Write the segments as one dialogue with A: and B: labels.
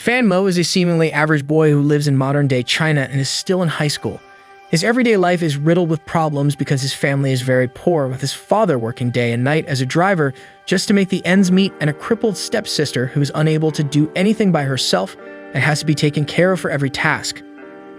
A: Fan Mo is a seemingly average boy who lives in modern-day China and is still in high school. His everyday life is riddled with problems because his family is very poor, with his father working day and night as a driver just to make the ends meet, and a crippled stepsister who is unable to do anything by herself and has to be taken care of for every task.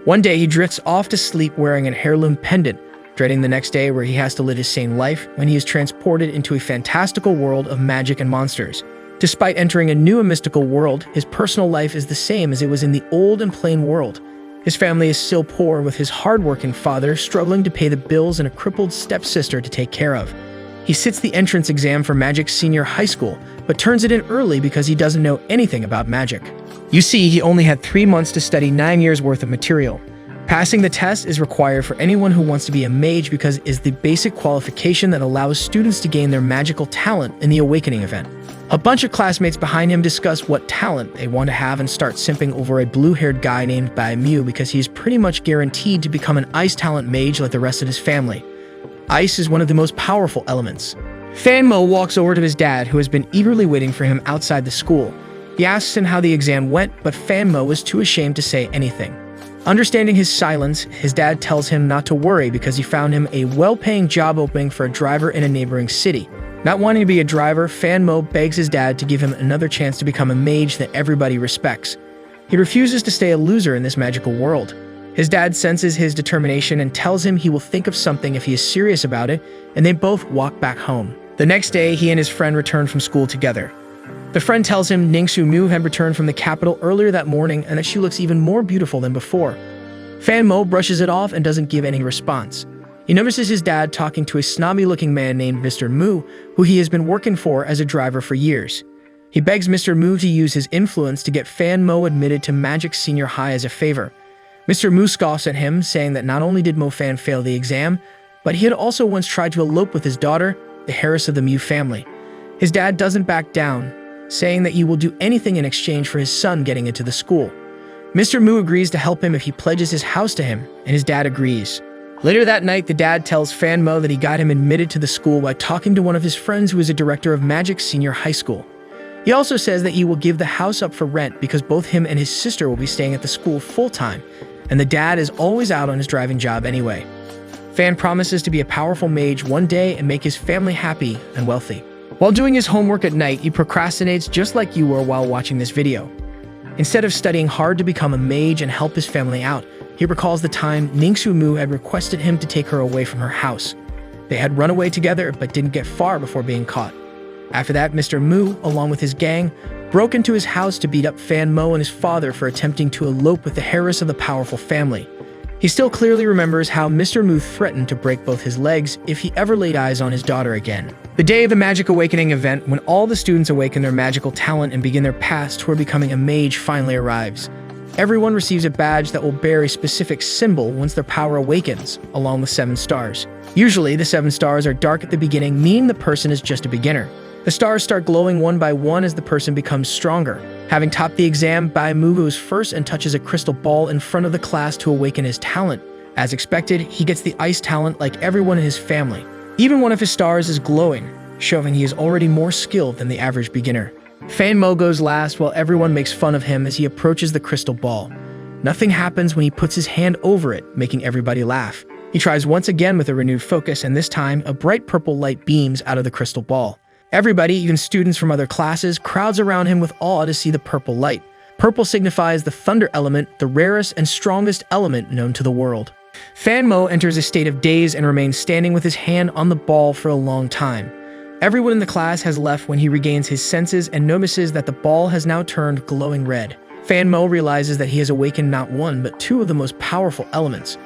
A: One day, he drifts off to sleep wearing a heirloom pendant, dreading the next day where he has to live his sane life when he is transported into a fantastical world of magic and monsters. Despite entering a new and mystical world, his personal life is the same as it was in the old and plain world. His family is still poor, with his hard-working father struggling to pay the bills and a crippled stepsister to take care of. He sits the entrance exam for Magic Senior High School, but turns it in early because he doesn't know anything about magic. You see, he only had 3 months to study 9 years worth of material. Passing the test is required for anyone who wants to be a mage because it is the basic qualification that allows students to gain their magical talent in the Awakening event. A bunch of classmates behind him discuss what talent they want to have and start simping over a blue-haired guy named Bai Mu because he is pretty much guaranteed to become an ice talent mage like the rest of his family. Ice is one of the most powerful elements. Fan Mo walks over to his dad, who has been eagerly waiting for him outside the school. He asks him how the exam went, but Fan Mo is too ashamed to say anything. Understanding his silence, his dad tells him not to worry because he found him a well-paying job opening for a driver in a neighboring city. Not wanting to be a driver, Fan Mo begs his dad to give him another chance to become a mage that everybody respects. He refuses to stay a loser in this magical world. His dad senses his determination and tells him he will think of something if he is serious about it, and they both walk back home. The next day, he and his friend return from school together. The friend tells him Ningsu Mu had returned from the capital earlier that morning and that she looks even more beautiful than before. Fan Mo brushes it off and doesn't give any response. He notices his dad talking to a snobby-looking man named Mr. Mu, who he has been working for as a driver for years. He begs Mr. Mu to use his influence to get Fan Mo admitted to Magic Senior High as a favor. Mr. Mu scoffs at him, saying that not only did Mo Fan fail the exam, but he had also once tried to elope with his daughter, the heiress of the Mu family. His dad doesn't back down, saying that he will do anything in exchange for his son getting into the school. Mr. Mu agrees to help him if he pledges his house to him, and his dad agrees. Later that night, the dad tells Fan Mo that he got him admitted to the school by talking to one of his friends who is a director of Magic Senior High School. He also says that he will give the house up for rent because both him and his sister will be staying at the school full-time, and the dad is always out on his driving job anyway. Fan promises to be a powerful mage one day and make his family happy and wealthy. While doing his homework at night, he procrastinates just like you were while watching this video. Instead of studying hard to become a mage and help his family out, he recalls the time Ningsu Mu had requested him to take her away from her house. They had run away together but didn't get far before being caught. After that, Mr. Mu, along with his gang, broke into his house to beat up Fan Mo and his father for attempting to elope with the heiress of the powerful family. He still clearly remembers how Mr. Mu threatened to break both his legs if he ever laid eyes on his daughter again. The day of the Magic Awakening event, when all the students awaken their magical talent and begin their paths toward becoming a mage, finally arrives. Everyone receives a badge that will bear a specific symbol once their power awakens, along with 7 stars. Usually, the 7 stars are dark at the beginning, meaning the person is just a beginner. The stars start glowing one by one as the person becomes stronger. Having topped the exam, Bai Mu goes first and touches a crystal ball in front of the class to awaken his talent. As expected, he gets the ice talent like everyone in his family. Even one of his stars is glowing, showing he is already more skilled than the average beginner. Fan Mo goes last while everyone makes fun of him as he approaches the crystal ball. Nothing happens when he puts his hand over it, making everybody laugh. He tries once again with a renewed focus, and this time, a bright purple light beams out of the crystal ball. Everybody, even students from other classes, crowds around him with awe to see the purple light. Purple signifies the thunder element, the rarest and strongest element known to the world. Fan Mo enters a state of daze and remains standing with his hand on the ball for a long time. Everyone in the class has left when he regains his senses and notices that the ball has now turned glowing red. Fan Mo realizes that he has awakened not one, but 2 of the most powerful elements.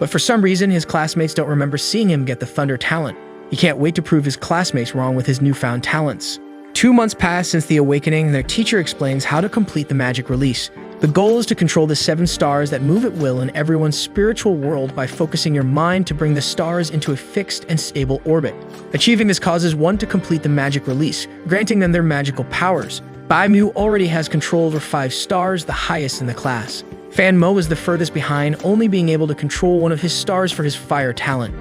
A: But for some reason, his classmates don't remember seeing him get the thunder talent. He can't wait to prove his classmates wrong with his newfound talents. 2 months pass since the awakening, and their teacher explains how to complete the magic release. The goal is to control the 7 stars that move at will in everyone's spiritual world by focusing your mind to bring the stars into a fixed and stable orbit. Achieving this causes one to complete the magic release, granting them their magical powers. Bai Mu already has control over 5 stars, the highest in the class. Fan Mo is the furthest behind, only being able to control one of his stars for his fire talent.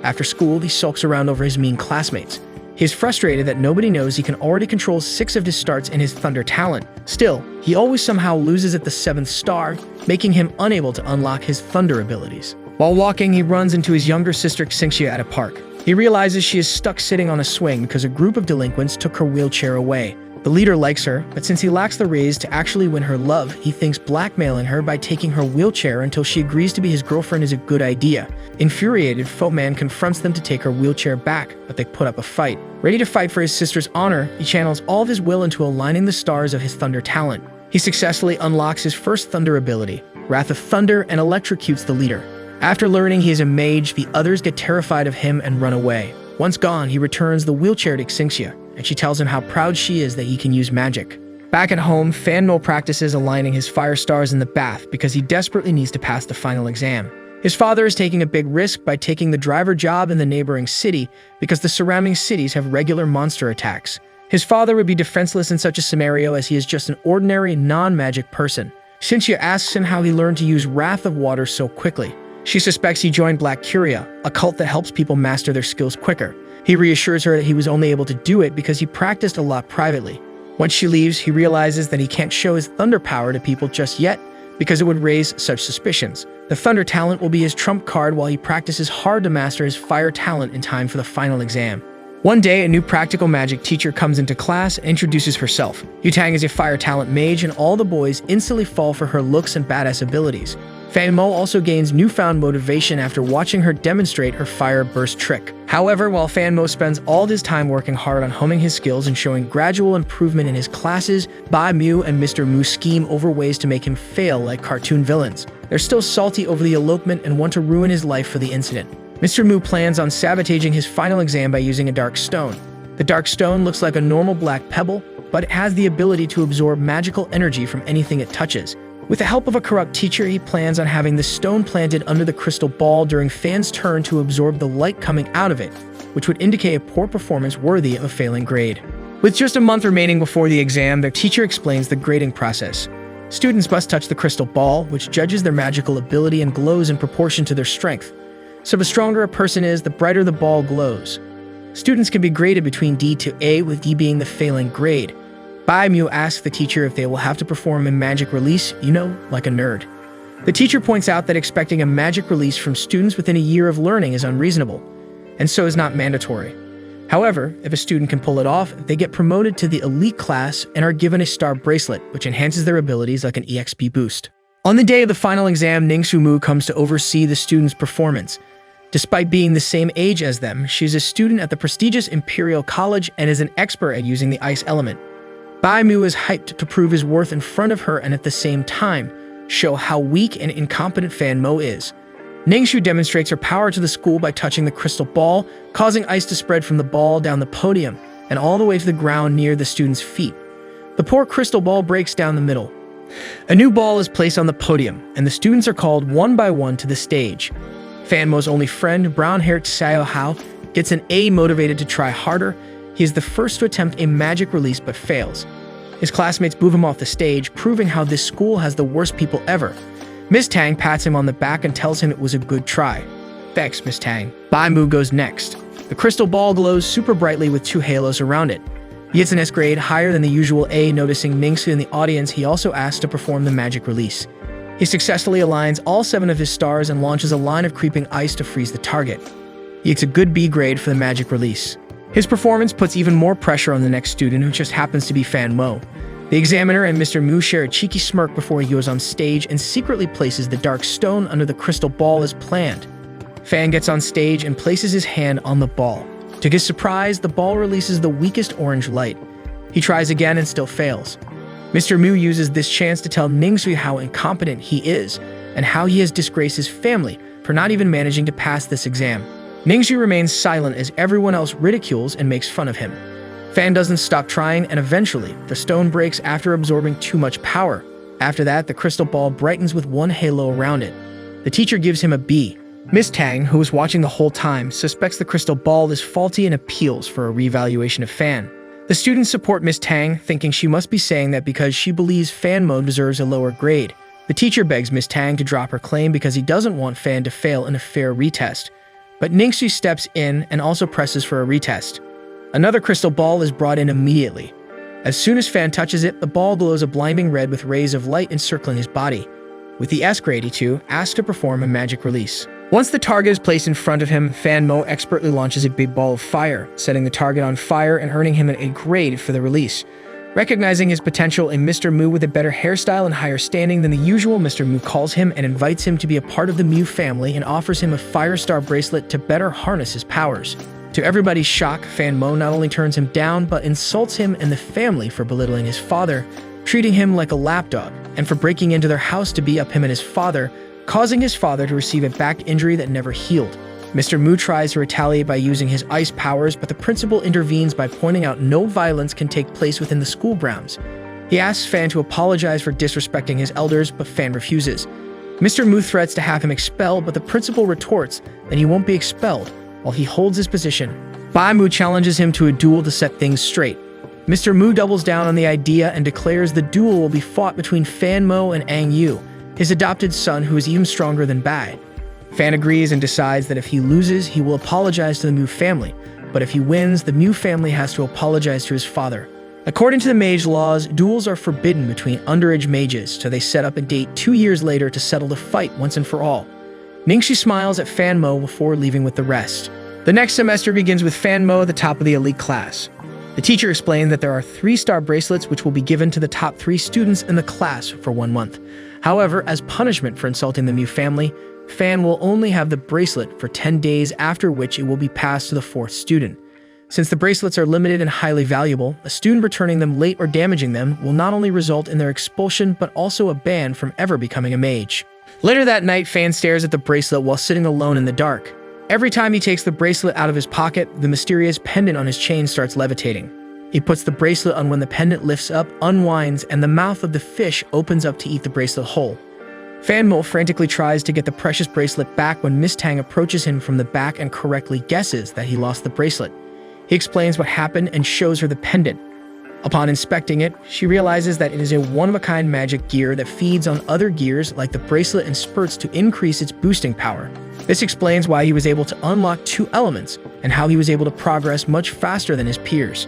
A: After school, he sulks around over his mean classmates. He is frustrated that nobody knows he can already control 6 of his stars in his thunder talent. Still, he always somehow loses at the 7th star, making him unable to unlock his thunder abilities. While walking, he runs into his younger sister Xingxia at a park. He realizes she is stuck sitting on a swing because a group of delinquents took her wheelchair away. The leader likes her, but since he lacks the raise to actually win her love, he thinks blackmailing her by taking her wheelchair until she agrees to be his girlfriend is a good idea. Infuriated, Footman confronts them to take her wheelchair back, but they put up a fight. Ready to fight for his sister's honor, he channels all of his will into aligning the stars of his thunder talent. He successfully unlocks his first thunder ability, Wrath of Thunder, and electrocutes the leader. After learning he is a mage, the others get terrified of him and run away. Once gone, he returns the wheelchair to Xingxia, and she tells him how proud she is that he can use magic. Back at home, Fan Mo practices aligning his fire stars in the bath because he desperately needs to pass the final exam. His father is taking a big risk by taking the driver job in the neighboring city because the surrounding cities have regular monster attacks. His father would be defenseless in such a scenario as he is just an ordinary, non-magic person. Xingxia asks him how he learned to use Wrath of Water so quickly. She suspects he joined Black Curia, a cult that helps people master their skills quicker. He reassures her that he was only able to do it because he practiced a lot privately. Once she leaves, he realizes that he can't show his thunder power to people just yet because it would raise such suspicions. The thunder talent will be his trump card while he practices hard to master his fire talent in time for the final exam. One day, a new practical magic teacher comes into class and introduces herself. Yutang is a fire talent mage, and all the boys instantly fall for her looks and badass abilities. Fan Mo also gains newfound motivation after watching her demonstrate her fire burst trick. However, while Fan Mo spends all his time working hard on honing his skills and showing gradual improvement in his classes, Bai Mu and Mr. Mu scheme over ways to make him fail like cartoon villains. They're still salty over the elopement and want to ruin his life for the incident. Mr. Mu plans on sabotaging his final exam by using a dark stone. The dark stone looks like a normal black pebble, but it has the ability to absorb magical energy from anything it touches. With the help of a corrupt teacher, he plans on having the stone planted under the crystal ball during Fan's turn to absorb the light coming out of it, which would indicate a poor performance worthy of a failing grade. With just a month remaining before the exam, their teacher explains the grading process. Students must touch the crystal ball, which judges their magical ability and glows in proportion to their strength. So the stronger a person is, the brighter the ball glows. Students can be graded between D to A, with D being the failing grade. Bai Mu asks the teacher if they will have to perform a magic release, like a nerd. The teacher points out that expecting a magic release from students within a year of learning is unreasonable, and so is not mandatory. However, if a student can pull it off, they get promoted to the elite class and are given a star bracelet, which enhances their abilities like an EXP boost. On the day of the final exam, Ningxu Mu comes to oversee the students' performance. Despite being the same age as them, she's a student at the prestigious Imperial College and is an expert at using the ice element. Bai Mu is hyped to prove his worth in front of her and at the same time show how weak and incompetent Fan Mo is. Ningxu demonstrates her power to the school by touching the crystal ball, causing ice to spread from the ball down the podium and all the way to the ground near the students' feet. The poor crystal ball breaks down the middle. A new ball is placed on the podium, and the students are called one by one to the stage. Fan Mo's only friend, brown-haired Xiao Hao, gets an A, motivated to try harder. He is the first to attempt a magic release but fails. His classmates move him off the stage, proving how this school has the worst people ever. Miss Tang pats him on the back and tells him it was a good try. Thanks, Miss Tang. Bai Mu goes next. The crystal ball glows super brightly with 2 halos around it. He gets an S grade, higher than the usual A. Noticing Ningxu in the audience, he also asks to perform the magic release. He successfully aligns all 7 of his stars and launches a line of creeping ice to freeze the target. He gets a good B grade for the magic release. His performance puts even more pressure on the next student, who just happens to be Fan Mo. The examiner and Mr. Mu share a cheeky smirk before he goes on stage and secretly places the dark stone under the crystal ball as planned. Fan gets on stage and places his hand on the ball. To his surprise, the ball releases the weakest orange light. He tries again and still fails. Mr. Mu uses this chance to tell Ningxu how incompetent he is and how he has disgraced his family for not even managing to pass this exam. Ningxu remains silent as everyone else ridicules and makes fun of him. Fan doesn't stop trying, and eventually, the stone breaks after absorbing too much power. After that, the crystal ball brightens with 1 halo around it. The teacher gives him a B. Miss Tang, who was watching the whole time, suspects the crystal ball is faulty and appeals for a reevaluation of Fan. The students support Miss Tang, thinking she must be saying that because she believes Fan Mo deserves a lower grade. The teacher begs Miss Tang to drop her claim because he doesn't want Fan to fail in a fair retest. But Ningxu steps in and also presses for a retest. Another crystal ball is brought in immediately. As soon as Fan touches it, the ball glows a blinding red with rays of light encircling his body. With the Escra-82, asked to perform a magic release. Once the target is placed in front of him, Fan Mo expertly launches a big ball of fire, setting the target on fire and earning him a grade for the release. Recognizing his potential, a Mr. Mu with a better hairstyle and higher standing than the usual, Mr. Mu calls him and invites him to be a part of the Mu family and offers him a Fire Star bracelet to better harness his powers. To everybody's shock, Fan Mo not only turns him down, but insults him and the family for belittling his father, treating him like a lapdog, and for breaking into their house to beat up him and his father, causing his father to receive a back injury that never healed. Mr. Mu tries to retaliate by using his ice powers, but the principal intervenes by pointing out no violence can take place within the school grounds. He asks Fan to apologize for disrespecting his elders, but Fan refuses. Mr. Mu threats to have him expelled, but the principal retorts that he won't be expelled while he holds his position. Bai Mu challenges him to a duel to set things straight. Mr. Mu doubles down on the idea and declares the duel will be fought between Fan Mo and Ang Yu, his adopted son who is even stronger than Bai. Fan agrees and decides that if he loses, he will apologize to the Mu family, but if he wins, the Mu family has to apologize to his father. According to the mage laws, duels are forbidden between underage mages, so they set up a date 2 years later to settle the fight once and for all. Ningxi smiles at Fan Mo before leaving with the rest. The next semester begins with Fan Mo at the top of the elite class. The teacher explained that there are 3-star bracelets which will be given to the top 3 students in the class for 1 month. However, as punishment for insulting the Mu family, Fan will only have the bracelet for 10 days, after which it will be passed to the 4th student. Since the bracelets are limited and highly valuable, a student returning them late or damaging them will not only result in their expulsion but also a ban from ever becoming a mage. Later that night, Fan stares at the bracelet while sitting alone in the dark. Every time he takes the bracelet out of his pocket, the mysterious pendant on his chain starts levitating. He puts the bracelet on when the pendant lifts up, unwinds, and the mouth of the fish opens up to eat the bracelet whole. Fan Mo frantically tries to get the precious bracelet back when Miss Tang approaches him from the back and correctly guesses that he lost the bracelet. He explains what happened and shows her the pendant. Upon inspecting it, she realizes that it is a one-of-a-kind magic gear that feeds on other gears like the bracelet and spurts to increase its boosting power. This explains why he was able to unlock 2 elements and how he was able to progress much faster than his peers.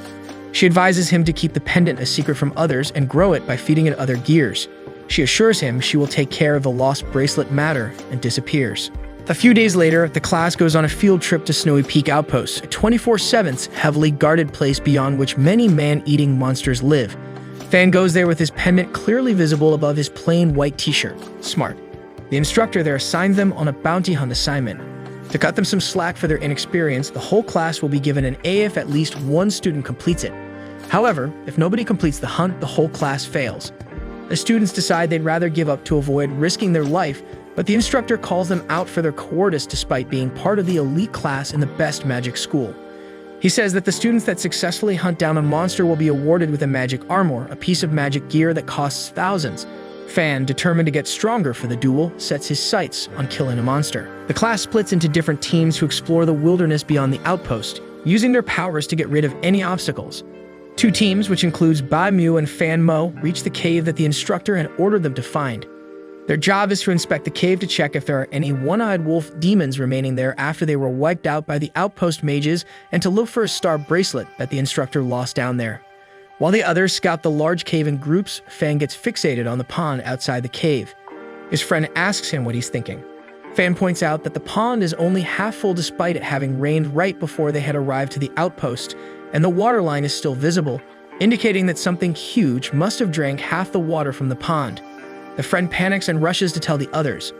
A: She advises him to keep the pendant a secret from others and grow it by feeding it other gears. She assures him she will take care of the lost bracelet matter and disappears. A few days later, the class goes on a field trip to Snowy Peak Outpost, a 24/7 heavily guarded place beyond which many man-eating monsters live. Fan goes there with his pendant clearly visible above his plain white t-shirt. Smart. The instructor there assigns them on a bounty hunt assignment. To cut them some slack for their inexperience, the whole class will be given an A if at least 1 student completes it. However, if nobody completes the hunt, the whole class fails. The students decide they'd rather give up to avoid risking their life, but the instructor calls them out for their cowardice despite being part of the elite class in the best magic school. He says that the students that successfully hunt down a monster will be awarded with a magic armor, a piece of magic gear that costs thousands. Fan, determined to get stronger for the duel, sets his sights on killing a monster. The class splits into different teams to explore the wilderness beyond the outpost, using their powers to get rid of any obstacles. 2 teams, which includes Bai Mu and Fan Mo, reach the cave that the instructor had ordered them to find. Their job is to inspect the cave to check if there are any one-eyed wolf demons remaining there after they were wiped out by the outpost mages, and to look for a star bracelet that the instructor lost down there. While the others scout the large cave in groups, Fan gets fixated on the pond outside the cave. His friend asks him what he's thinking. Fan points out that the pond is only half full despite it having rained right before they had arrived to the outpost, and the water line is still visible, indicating that something huge must have drank half the water from the pond. The friend panics and rushes to tell the others.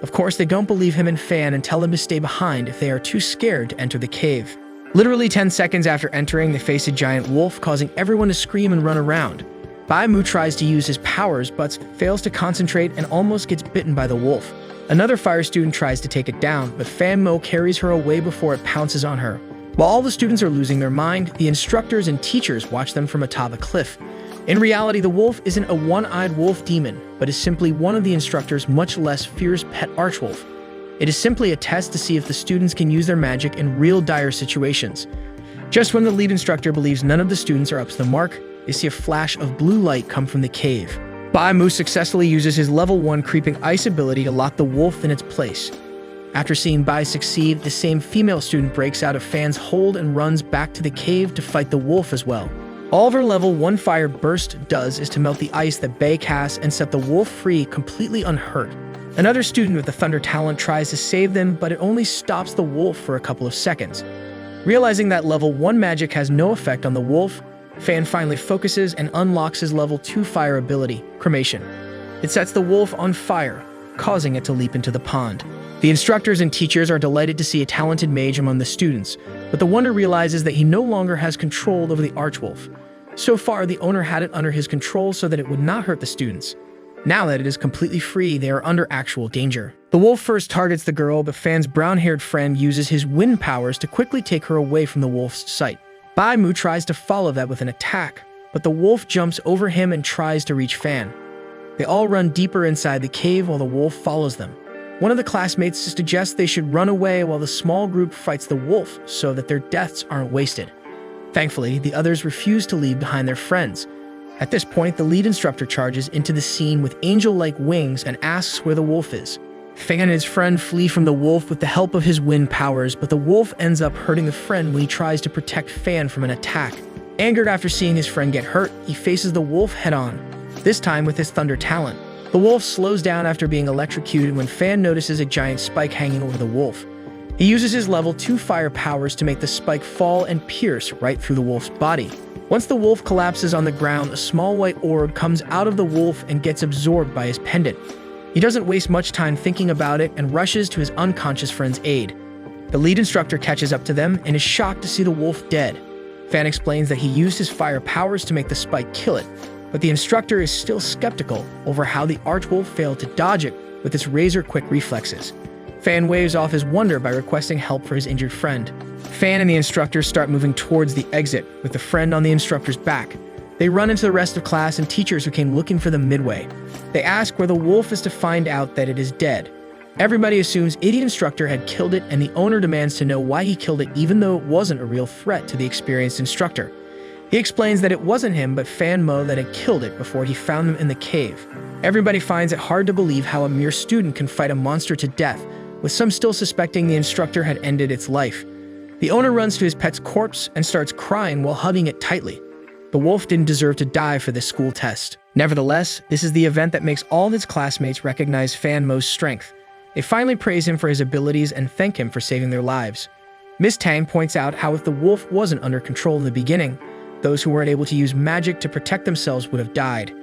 A: Of course, they don't believe him and Fan and tell him to stay behind if they are too scared to enter the cave. Literally 10 seconds after entering, they face a giant wolf, causing everyone to scream and run around. Bai Mu tries to use his powers, but fails to concentrate and almost gets bitten by the wolf. Another fire student tries to take it down, but Fan Mo carries her away before it pounces on her. While all the students are losing their mind, the instructors and teachers watch them from atop a cliff. In reality, the wolf isn't a one-eyed wolf demon, but is simply one of the instructor's much less fierce pet archwolf. It is simply a test to see if the students can use their magic in real dire situations. Just when the lead instructor believes none of the students are up to the mark, they see a flash of blue light come from the cave. Bai Mu successfully uses his level 1 creeping ice ability to lock the wolf in its place. After seeing Bai succeed, the same female student breaks out of Fan's hold and runs back to the cave to fight the wolf as well. All of her level 1 fire burst does is to melt the ice that Bai casts and set the wolf free completely unhurt. Another student with the thunder talent tries to save them, but it only stops the wolf for a couple of seconds. Realizing that level 1 magic has no effect on the wolf, Fan finally focuses and unlocks his level 2 fire ability, Cremation. It sets the wolf on fire, causing it to leap into the pond. The instructors and teachers are delighted to see a talented mage among the students, but the Wonder realizes that he no longer has control over the Archwolf. So far, the owner had it under his control so that it would not hurt the students. Now that it is completely free, they are under actual danger. The wolf first targets the girl, but Fan's brown-haired friend uses his wind powers to quickly take her away from the wolf's sight. Bai Mu tries to follow that with an attack, but the wolf jumps over him and tries to reach Fan. They all run deeper inside the cave while the wolf follows them. One of the classmates suggests they should run away while the small group fights the wolf so that their deaths aren't wasted. Thankfully, the others refuse to leave behind their friends. At this point, the lead instructor charges into the scene with angel-like wings and asks where the wolf is. Fan and his friend flee from the wolf with the help of his wind powers, but the wolf ends up hurting the friend when he tries to protect Fan from an attack. Angered after seeing his friend get hurt, he faces the wolf head-on, this time with his thunder talent. The wolf slows down after being electrocuted when Fan notices a giant spike hanging over the wolf. He uses his level 2 fire powers to make the spike fall and pierce right through the wolf's body. Once the wolf collapses on the ground, a small white orb comes out of the wolf and gets absorbed by his pendant. He doesn't waste much time thinking about it and rushes to his unconscious friend's aid. The lead instructor catches up to them and is shocked to see the wolf dead. Fan explains that he used his fire powers to make the spike kill it, but the instructor is still skeptical over how the Archwolf failed to dodge it with its razor-quick reflexes. Fan waves off his wonder by requesting help for his injured friend. Fan and the instructor start moving towards the exit, with the friend on the instructor's back. They run into the rest of class and teachers who came looking for them midway. They ask where the wolf is to find out that it is dead. Everybody assumes idiot instructor had killed it, and the owner demands to know why he killed it even though it wasn't a real threat to the experienced instructor. He explains that it wasn't him but Fan Mo that had killed it before he found them in the cave. Everybody finds it hard to believe how a mere student can fight a monster to death, with some still suspecting the instructor had ended its life. The owner runs to his pet's corpse and starts crying while hugging it tightly. The wolf didn't deserve to die for this school test. Nevertheless, this is the event that makes all of his classmates recognize Fan Mo's strength. They finally praise him for his abilities and thank him for saving their lives. Miss Tang points out how if the wolf wasn't under control in the beginning, those who weren't able to use magic to protect themselves would have died.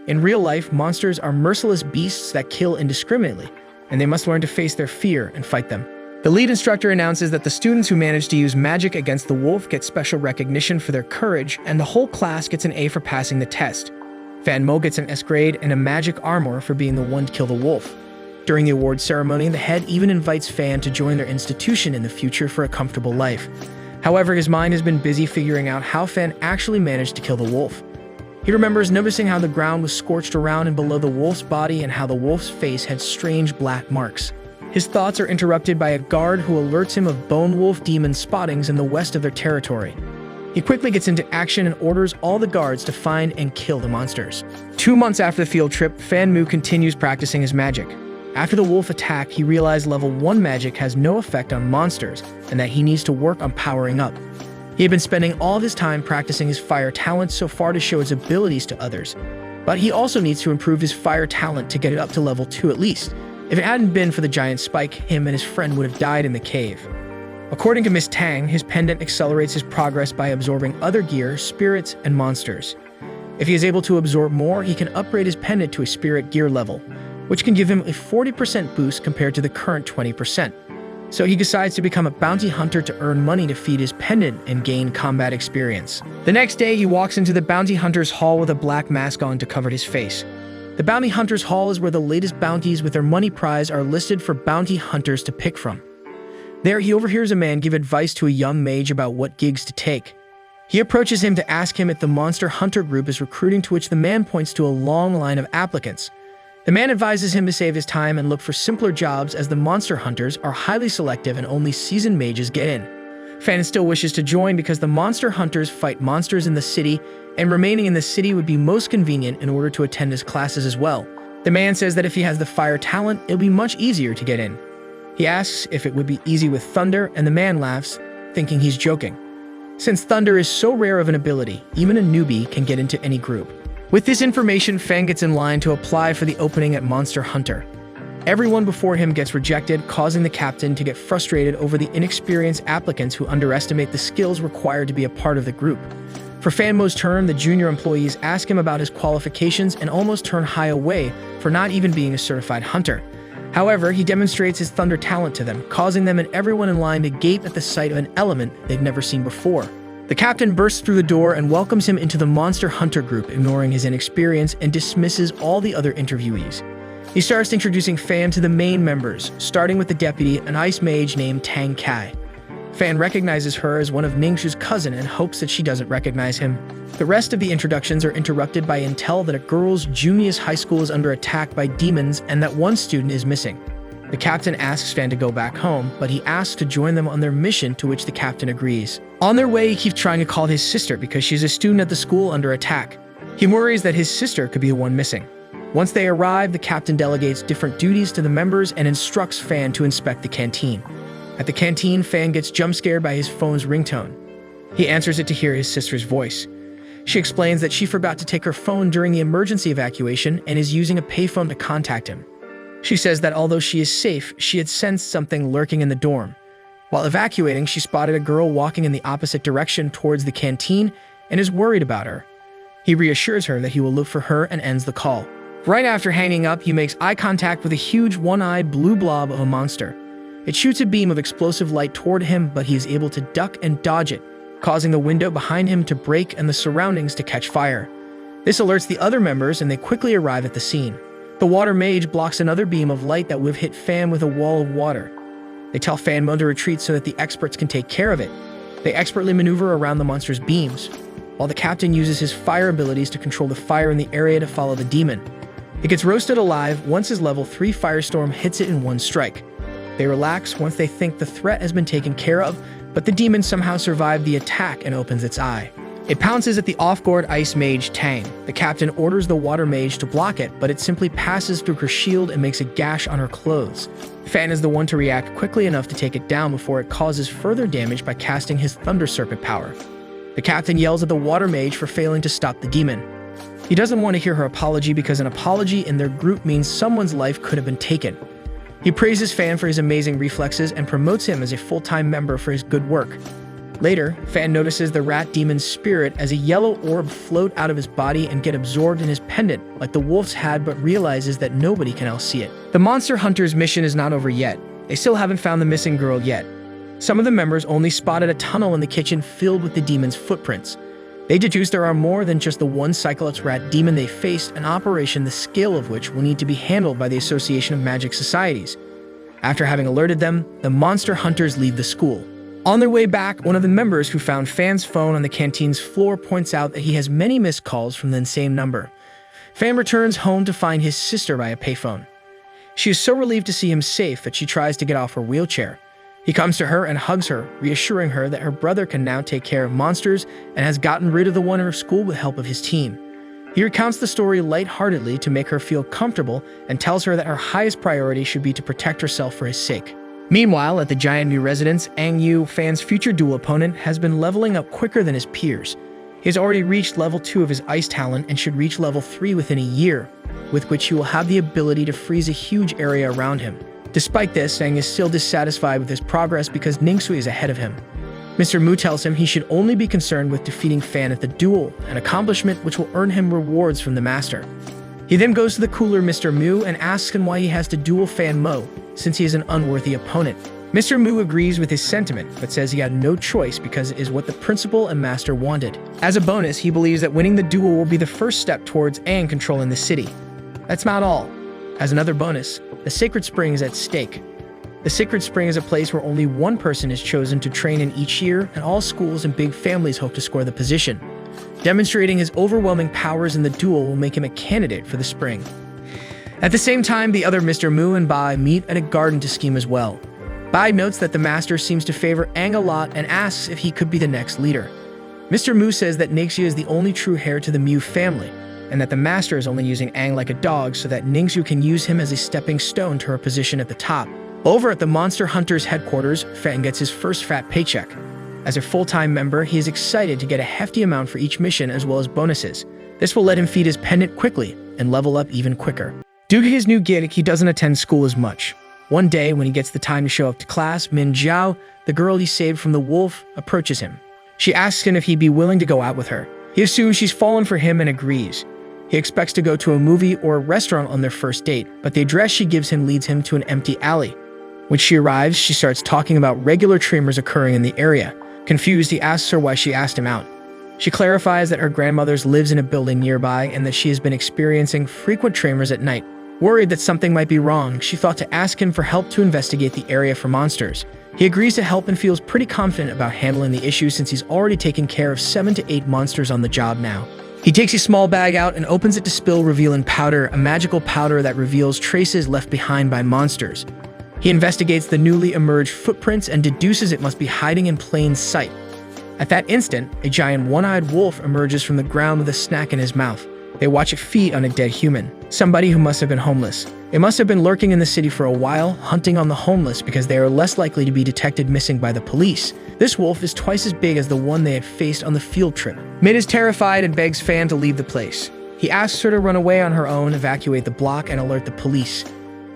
A: In real life, monsters are merciless beasts that kill indiscriminately, and they must learn to face their fear and fight them. The lead instructor announces that the students who manage to use magic against the wolf get special recognition for their courage, and the whole class gets an A for passing the test. Fan Mo gets an S grade and a magic armor for being the one to kill the wolf. During the award ceremony, the head even invites Fan to join their institution in the future for a comfortable life. However, his mind has been busy figuring out how Fan actually managed to kill the wolf. He remembers noticing how the ground was scorched around and below the wolf's body and how the wolf's face had strange black marks. His thoughts are interrupted by a guard who alerts him of Bone Wolf demon spottings in the west of their territory. He quickly gets into action and orders all the guards to find and kill the monsters. 2 months after the field trip, Fan Mu continues practicing his magic. After the wolf attack, he realized level 1 magic has no effect on monsters and that he needs to work on powering up. He had been spending all of his time practicing his fire talent so far to show his abilities to others, but he also needs to improve his fire talent to get it up to level 2 at least. If it hadn't been for the giant spike, him and his friend would have died in the cave. According to Miss Tang, his pendant accelerates his progress by absorbing other gear, spirits, and monsters. If he is able to absorb more, he can upgrade his pendant to a spirit gear level, which can give him a 40% boost compared to the current 20%. So he decides to become a bounty hunter to earn money to feed his pendant and gain combat experience. The next day, he walks into the bounty hunter's hall with a black mask on to cover his face. The bounty hunter's hall is where the latest bounties with their money prize are listed for bounty hunters to pick from. There, he overhears a man give advice to a young mage about what gigs to take. He approaches him to ask him if the monster hunter group is recruiting, to which the man points to a long line of applicants. The man advises him to save his time and look for simpler jobs, as the monster hunters are highly selective and only seasoned mages get in. Fan still wishes to join because the monster hunters fight monsters in the city, and remaining in the city would be most convenient in order to attend his classes as well. The man says that if he has the fire talent, it'll be much easier to get in. He asks if it would be easy with thunder, and the man laughs, thinking he's joking. Since thunder is so rare of an ability, even a newbie can get into any group. With this information, Fan gets in line to apply for the opening at Monster Hunter. Everyone before him gets rejected, causing the captain to get frustrated over the inexperienced applicants who underestimate the skills required to be a part of the group. For Fanmo's turn, the junior employees ask him about his qualifications and almost turn High away for not even being a certified hunter. However, he demonstrates his thunder talent to them, causing them and everyone in line to gape at the sight of an element they've never seen before. The captain bursts through the door and welcomes him into the Monster Hunter group, ignoring his inexperience and dismisses all the other interviewees. He starts introducing Fan to the main members, starting with the deputy, an ice mage named Tang Kai. Fan recognizes her as one of Ningxu's cousin and hopes that she doesn't recognize him. The rest of the introductions are interrupted by intel that a girls' junior high school is under attack by demons and that one student is missing. The captain asks Fan to go back home, but he asks to join them on their mission, to which the captain agrees. On their way, he keeps trying to call his sister because she's a student at the school under attack. He worries that his sister could be the one missing. Once they arrive, the captain delegates different duties to the members and instructs Fan to inspect the canteen. At the canteen, Fan gets jump-scared by his phone's ringtone. He answers it to hear his sister's voice. She explains that she forgot to take her phone during the emergency evacuation and is using a payphone to contact him. She says that although she is safe, she had sensed something lurking in the dorm. While evacuating, she spotted a girl walking in the opposite direction towards the canteen and is worried about her. He reassures her that he will look for her and ends the call. Right after hanging up, he makes eye contact with a huge one-eyed blue blob of a monster. It shoots a beam of explosive light toward him, but he is able to duck and dodge it, causing the window behind him to break and the surroundings to catch fire. This alerts the other members and they quickly arrive at the scene. The water mage blocks another beam of light that would have hit Fan with a wall of water. They tell Fanmo to retreat so that the experts can take care of it. They expertly maneuver around the monster's beams, while the captain uses his fire abilities to control the fire in the area to follow the demon. It gets roasted alive once his level 3 firestorm hits it in one strike. They relax once they think the threat has been taken care of, but the demon somehow survived the attack and opens its eye. It pounces at the off-guard ice mage Tang. The captain orders the water mage to block it, but it simply passes through her shield and makes a gash on her clothes. Fan is the one to react quickly enough to take it down before it causes further damage by casting his thunder serpent power. The captain yells at the water mage for failing to stop the demon. He doesn't want to hear her apology because an apology in their group means someone's life could have been taken. He praises Fan for his amazing reflexes and promotes him as a full-time member for his good work. Later, Fan notices the rat demon's spirit as a yellow orb float out of his body and get absorbed in his pendant like the wolves had, but realizes that nobody can else see it. The Monster Hunter's mission is not over yet. They still haven't found the missing girl yet. Some of the members only spotted a tunnel in the kitchen filled with the demon's footprints. They deduce there are more than just the one Cyclops rat demon they faced, an operation the scale of which will need to be handled by the Association of Magic Societies. After having alerted them, the monster hunters leave the school. On their way back, one of the members who found Fan's phone on the canteen's floor points out that he has many missed calls from the same number. Fan returns home to find his sister by a payphone. She is so relieved to see him safe that she tries to get off her wheelchair. He comes to her and hugs her, reassuring her that her brother can now take care of monsters and has gotten rid of the one in her school with help of his team. He recounts the story lightheartedly to make her feel comfortable and tells her that her highest priority should be to protect herself for his sake. Meanwhile, at the Giant Mu residence, Ang Yu, Fan's future duel opponent, has been leveling up quicker than his peers. He has already reached level 2 of his ice talent and should reach level 3 within a year, with which he will have the ability to freeze a huge area around him. Despite this, Sang is still dissatisfied with his progress because Ningxu is ahead of him. Mr. Mu tells him he should only be concerned with defeating Fan at the duel, an accomplishment which will earn him rewards from the master. He then goes to the cooler Mr. Mu and asks him why he has to duel Fan Mo, since he is an unworthy opponent. Mr. Mu agrees with his sentiment, but says he had no choice because it is what the principal and master wanted. As a bonus, he believes that winning the duel will be the first step towards Aang controlling the city. That's not all. As another bonus, the Sacred Spring is at stake. The Sacred Spring is a place where only one person is chosen to train in each year, and all schools and big families hope to score the position. Demonstrating his overwhelming powers in the duel will make him a candidate for the spring. At the same time, the other Mr. Mu and Bai meet at a garden to scheme as well. Bai notes that the master seems to favor Aang a lot and asks if he could be the next leader. Mr. Mu says that Ningxu is the only true heir to the Mu family, and that the master is only using Aang like a dog so that Ningxu can use him as a stepping stone to her position at the top. Over at the Monster Hunter's headquarters, Fan gets his first fat paycheck. As a full-time member, he is excited to get a hefty amount for each mission as well as bonuses. This will let him feed his pendant quickly and level up even quicker. Due to his new gig, he doesn't attend school as much. One day, when he gets the time to show up to class, Min Jiao, the girl he saved from the wolf, approaches him. She asks him if he'd be willing to go out with her. He assumes she's fallen for him and agrees. He expects to go to a movie or a restaurant on their first date, but the address she gives him leads him to an empty alley. When she arrives, she starts talking about regular tremors occurring in the area. Confused, he asks her why she asked him out. She clarifies that her grandmother's lives in a building nearby and that she has been experiencing frequent tremors at night. Worried that something might be wrong, she thought to ask him for help to investigate the area for monsters. He agrees to help and feels pretty confident about handling the issue since he's already taken care of 7 to 8 monsters on the job now. He takes a small bag out and opens it to spill revealing powder, a magical powder that reveals traces left behind by monsters. He investigates the newly emerged footprints and deduces it must be hiding in plain sight. At that instant, a giant one-eyed wolf emerges from the ground with a snack in his mouth. They watch it feed on a dead human, somebody who must have been homeless. It must have been lurking in the city for a while, hunting on the homeless because they are less likely to be detected missing by the police. This wolf is twice as big as the one they had faced on the field trip. Min is terrified and begs Fan to leave the place. He asks her to run away on her own, evacuate the block, and alert the police.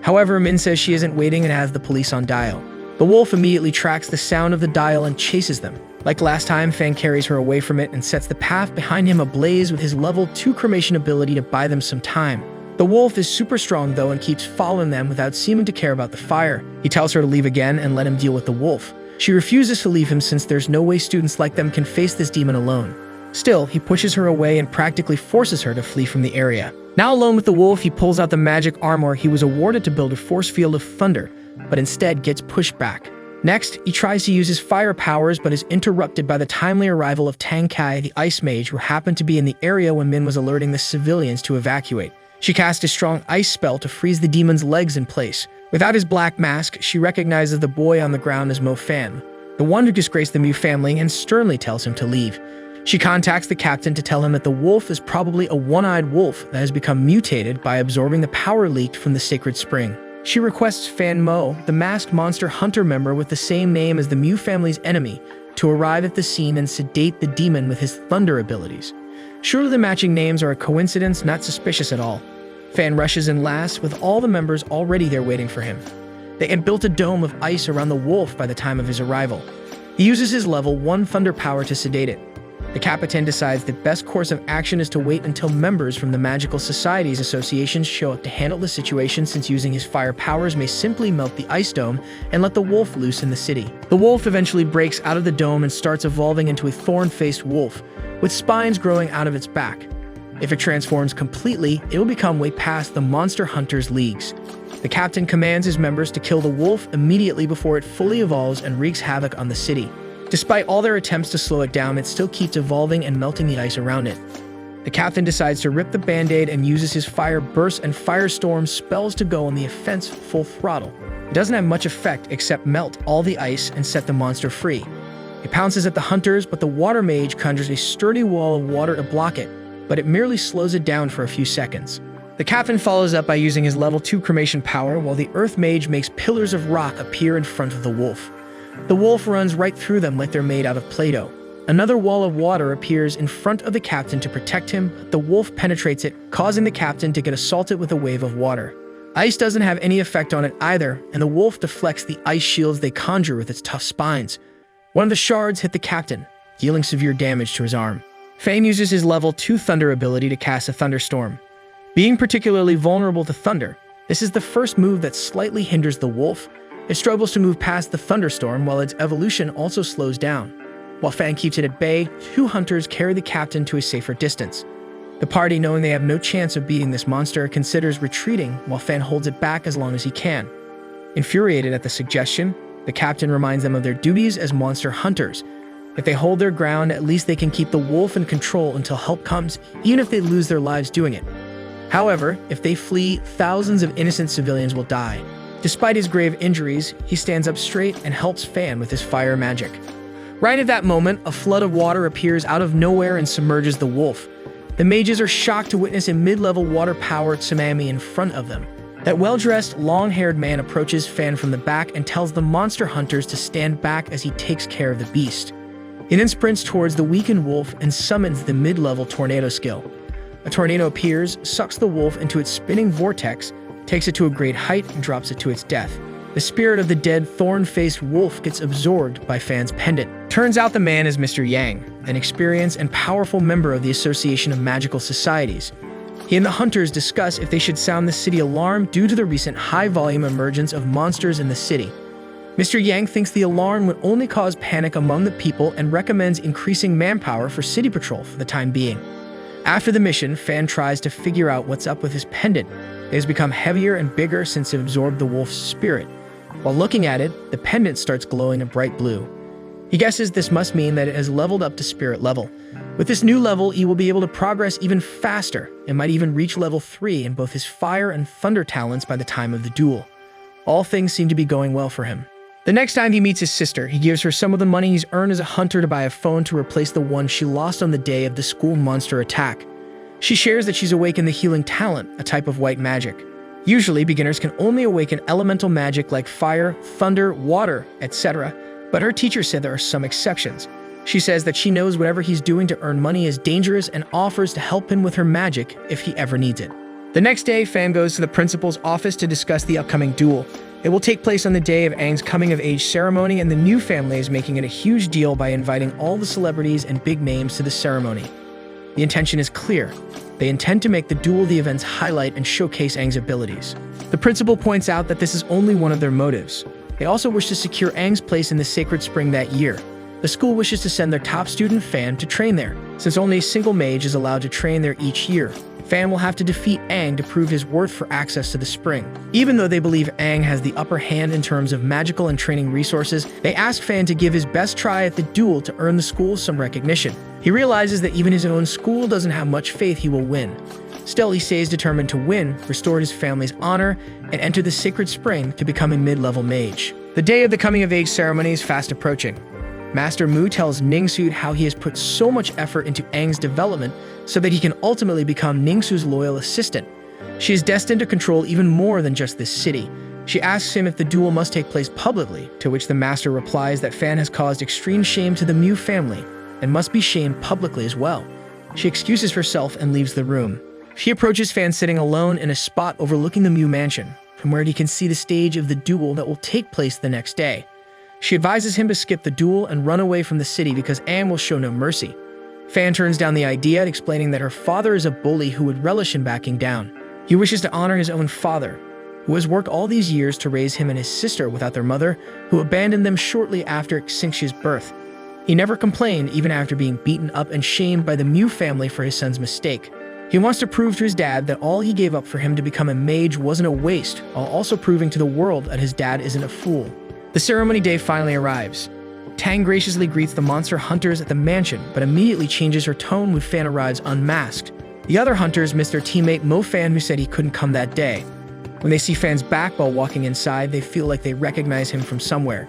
A: However, Min says she isn't waiting and has the police on dial. The wolf immediately tracks the sound of the dial and chases them. Like last time, Fan carries her away from it and sets the path behind him ablaze with his level 2 cremation ability to buy them some time. The wolf is super strong though and keeps following them without seeming to care about the fire. He tells her to leave again and let him deal with the wolf. She refuses to leave him since there's no way students like them can face this demon alone. Still, he pushes her away and practically forces her to flee from the area. Now alone with the wolf, he pulls out the magic armor he was awarded to build a force field of thunder, but instead gets pushed back. Next, he tries to use his fire powers but is interrupted by the timely arrival of Tang Kai, the ice mage, who happened to be in the area when Min was alerting the civilians to evacuate. She casts a strong ice spell to freeze the demon's legs in place. Without his black mask, she recognizes the boy on the ground as Mo Fan, the one who disgraced the Mu family, and sternly tells him to leave. She contacts the captain to tell him that the wolf is probably a one-eyed wolf that has become mutated by absorbing the power leaked from the sacred spring. She requests Fan Mo, the masked monster hunter member with the same name as the Mu family's enemy, to arrive at the scene and sedate the demon with his thunder abilities. Surely the matching names are a coincidence, not suspicious at all. Fan rushes in last, with all the members already there waiting for him. They had built a dome of ice around the wolf by the time of his arrival. He uses his level 1 thunder power to sedate it. The Capitan decides the best course of action is to wait until members from the Magical Societies associations show up to handle the situation, since using his fire powers may simply melt the ice dome and let the wolf loose in the city. The wolf eventually breaks out of the dome and starts evolving into a thorn-faced wolf, with spines growing out of its back. If it transforms completely, it will become way past the Monster Hunter's leagues. The captain commands his members to kill the wolf immediately before it fully evolves and wreaks havoc on the city. Despite all their attempts to slow it down, it still keeps evolving and melting the ice around it. The captain decides to rip the band-aid and uses his fire burst and firestorm spells to go on the offense full throttle. It doesn't have much effect except melt all the ice and set the monster free. It pounces at the hunters, but the water mage conjures a sturdy wall of water to block it, but it merely slows it down for a few seconds. The captain follows up by using his level 2 cremation power, while the earth mage makes pillars of rock appear in front of the wolf. The wolf runs right through them like they're made out of Play-Doh. Another wall of water appears in front of the captain to protect him, but the wolf penetrates it, causing the captain to get assaulted with a wave of water. Ice doesn't have any effect on it either, and the wolf deflects the ice shields they conjure with its tough spines. One of the shards hit the captain, dealing severe damage to his arm. Fan uses his level 2 thunder ability to cast a thunderstorm. Being particularly vulnerable to thunder, this is the first move that slightly hinders the wolf. It struggles to move past the thunderstorm, while its evolution also slows down. While Fan keeps it at bay, 2 hunters carry the captain to a safer distance. The party, knowing they have no chance of beating this monster, considers retreating, while Fan holds it back as long as he can. Infuriated at the suggestion, the captain reminds them of their duties as monster hunters. If they hold their ground, at least they can keep the wolf in control until help comes, even if they lose their lives doing it. However, if they flee, thousands of innocent civilians will die. Despite his grave injuries, he stands up straight and helps Fan with his fire magic. Right at that moment, a flood of water appears out of nowhere and submerges the wolf. The mages are shocked to witness a mid-level water-powered tsunami in front of them. That well-dressed, long-haired man approaches Fan from the back and tells the monster hunters to stand back as he takes care of the beast. He then sprints towards the weakened wolf and summons the mid-level tornado skill. A tornado appears, sucks the wolf into its spinning vortex, takes it to a great height, and drops it to its death. The spirit of the dead thorn-faced wolf gets absorbed by Fan's pendant. Turns out the man is Mr. Yang, an experienced and powerful member of the Association of Magical Societies. He and the hunters discuss if they should sound the city alarm due to the recent high-volume emergence of monsters in the city. Mr. Yang thinks the alarm would only cause panic among the people and recommends increasing manpower for city patrol for the time being. After the mission, Fan tries to figure out what's up with his pendant. It has become heavier and bigger since it absorbed the wolf's spirit. While looking at it, the pendant starts glowing a bright blue. He guesses this must mean that it has leveled up to spirit level. With this new level, he will be able to progress even faster and might even reach level 3 in both his fire and thunder talents by the time of the duel. All things seem to be going well for him. The next time he meets his sister, he gives her some of the money he's earned as a hunter to buy a phone to replace the one she lost on the day of the school monster attack. She shares that she's awakened the healing talent, a type of white magic. Usually, beginners can only awaken elemental magic like fire, thunder, water, etc., but her teacher said there are some exceptions. She says that she knows whatever he's doing to earn money is dangerous and offers to help him with her magic if he ever needs it. The next day, Fan goes to the principal's office to discuss the upcoming duel. It will take place on the day of Aang's coming-of-age ceremony, and the new family is making it a huge deal by inviting all the celebrities and big names to the ceremony. The intention is clear. They intend to make the duel the event's highlight and showcase Aang's abilities. The principal points out that this is only one of their motives. They also wish to secure Aang's place in the sacred spring that year. The school wishes to send their top student, Fan, to train there, since only a single mage is allowed to train there each year. Fan will have to defeat Aang to prove his worth for access to the spring. Even though they believe Aang has the upper hand in terms of magical and training resources, they ask Fan to give his best try at the duel to earn the school some recognition. He realizes that even his own school doesn't have much faith he will win. Still, he stays determined to win, restore his family's honor, and enter the sacred spring to become a mid-level mage. The day of the coming-of-age ceremony is fast approaching. Master Mu tells Ningsu how he has put so much effort into Aang's development so that he can ultimately become Ningsu's loyal assistant. She is destined to control even more than just this city. She asks him if the duel must take place publicly, to which the master replies that Fan has caused extreme shame to the Mu family and must be shamed publicly as well. She excuses herself and leaves the room. She approaches Fan sitting alone in a spot overlooking the Mu mansion, from where he can see the stage of the duel that will take place the next day. She advises him to skip the duel and run away from the city because Aang will show no mercy. Fan turns down the idea, explaining that her father is a bully who would relish in backing down. He wishes to honor his own father, who has worked all these years to raise him and his sister without their mother, who abandoned them shortly after Xingqi's birth. He never complained, even after being beaten up and shamed by the Mu family for his son's mistake. He wants to prove to his dad that all he gave up for him to become a mage wasn't a waste, while also proving to the world that his dad isn't a fool. The ceremony day finally arrives. Tang graciously greets the monster hunters at the mansion, but immediately changes her tone when Fan arrives unmasked. The other hunters miss their teammate Mo Fan, who said he couldn't come that day. When they see Fan's back while walking inside, they feel like they recognize him from somewhere.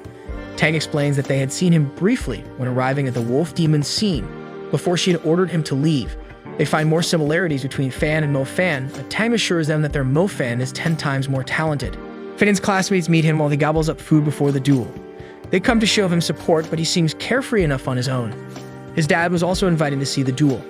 A: Tang explains that they had seen him briefly when arriving at the wolf demon's scene, before she had ordered him to leave. They find more similarities between Fan and Mo Fan, but Tang assures them that their Mo Fan is 10 times more talented. Fan's classmates meet him while he gobbles up food before the duel. They come to show him support, but he seems carefree enough on his own. His dad was also invited to see the duel.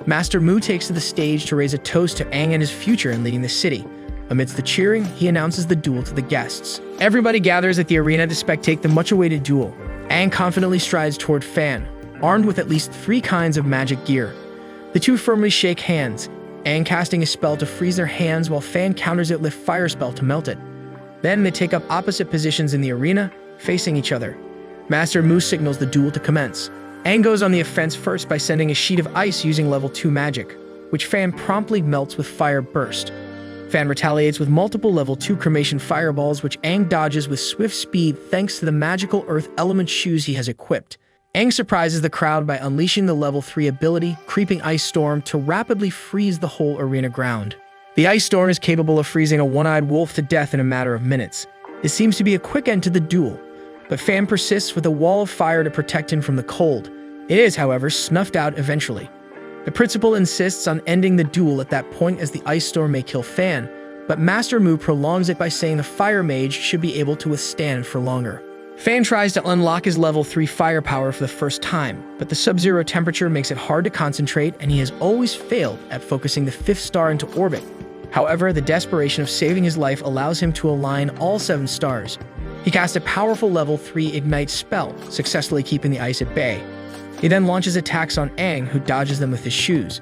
A: Master Mu takes to the stage to raise a toast to Aang and his future in leading the city. Amidst the cheering, he announces the duel to the guests. Everybody gathers at the arena to spectate the much-awaited duel. Aang confidently strides toward Fan, armed with at least 3 kinds of magic gear. The two firmly shake hands, Aang casting a spell to freeze their hands while Fan counters it with fire spell to melt it. Then they take up opposite positions in the arena, facing each other. Master Mu signals the duel to commence. Aang goes on the offense first by sending a sheet of ice using level 2 magic, which Fan promptly melts with fire burst. Fan retaliates with multiple level 2 cremation fireballs, which Aang dodges with swift speed thanks to the magical earth element shoes he has equipped. Aang surprises the crowd by unleashing the level 3 ability, Creeping Ice Storm, to rapidly freeze the whole arena ground. The ice storm is capable of freezing a one-eyed wolf to death in a matter of minutes. It seems to be a quick end to the duel, but Fan persists with a wall of fire to protect him from the cold. It is, however, snuffed out eventually. The principal insists on ending the duel at that point, as the ice storm may kill Fan, but Master Mu prolongs it by saying the fire mage should be able to withstand for longer. Fan tries to unlock his level 3 firepower for the first time, but the sub-zero temperature makes it hard to concentrate, and he has always failed at focusing the 5th star into orbit. However, the desperation of saving his life allows him to align all 7 stars. He casts a powerful level 3 ignite spell, successfully keeping the ice at bay. He then launches attacks on Aang, who dodges them with his shoes.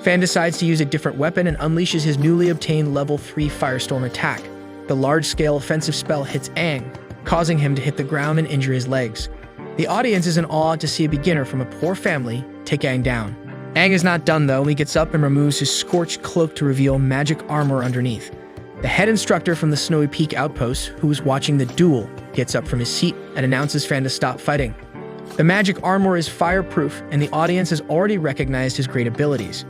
A: Fan decides to use a different weapon and unleashes his newly obtained level 3 firestorm attack. The large-scale offensive spell hits Aang, causing him to hit the ground and injure his legs. The audience is in awe to see a beginner from a poor family take Aang down. Aang is not done though. He gets up and removes his scorched cloak to reveal magic armor underneath. The head instructor from the Snowy Peak outpost, who was watching the duel, gets up from his seat and announces Fan to stop fighting. The magic armor is fireproof, and the audience has already recognized his great abilities.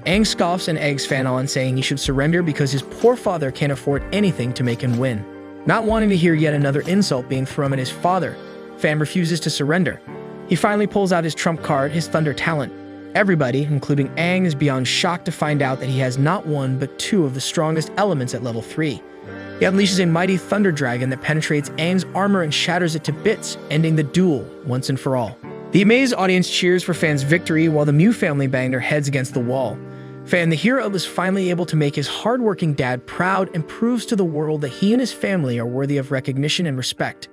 A: Aang scoffs and eggs Fan on, saying he should surrender because his poor father can't afford anything to make him win. Not wanting to hear yet another insult being thrown at his father, Fan refuses to surrender. He finally pulls out his trump card, his Thunder talent. Everybody, including Aang, is beyond shocked to find out that he has not one but 2 of the strongest elements at level 3. He unleashes a mighty thunder dragon that penetrates Aang's armor and shatters it to bits, ending the duel once and for all. The amazed audience cheers for Fan's victory while the Mu family bang their heads against the wall. Fan, the hero, is finally able to make his hardworking dad proud and proves to the world that he and his family are worthy of recognition and respect.